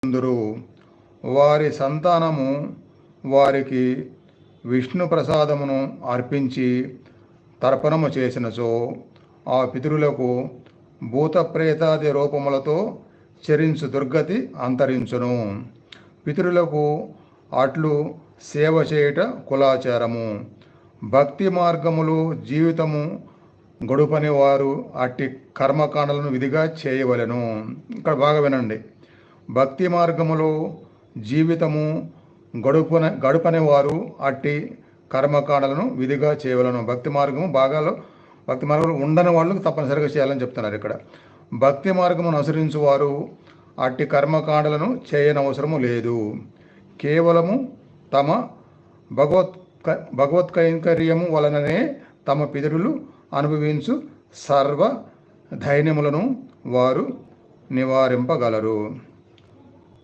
అందురు. వారి సంతానము వారికి విష్ణు ప్రసాదమును అర్పించి తర్పణము చేసినచో ఆ పితరులకు భూతప్రేతాది రూపములతో చరించు దుర్గతి అంతరించును. పితరులకు అట్లు సేవ చేయుట కులాచారము. భక్తి మార్గములు జీవితము గడుపని వారు అట్టి కర్మకాండలను విధిగా చేయవలెను. ఇక్కడ బాగా వినండి. భక్తి మార్గములో జీవితము గడుపని వారు అట్టి కర్మకాండలను విధిగా చేయవలను. భక్తి మార్గంలో ఉండని వాళ్ళకు తప్పనిసరిగా చేయాలని చెప్తున్నారు ఇక్కడ. భక్తి మార్గమును అనుసరించు వారు అట్టి కర్మకాండలను చేయనవసరము లేదు. కేవలము తమ భగవత్కైంకర్యము వలననే తమ పితరులు అనుభవించు సర్వ దైన్యములను వారు నివారింపగలరు.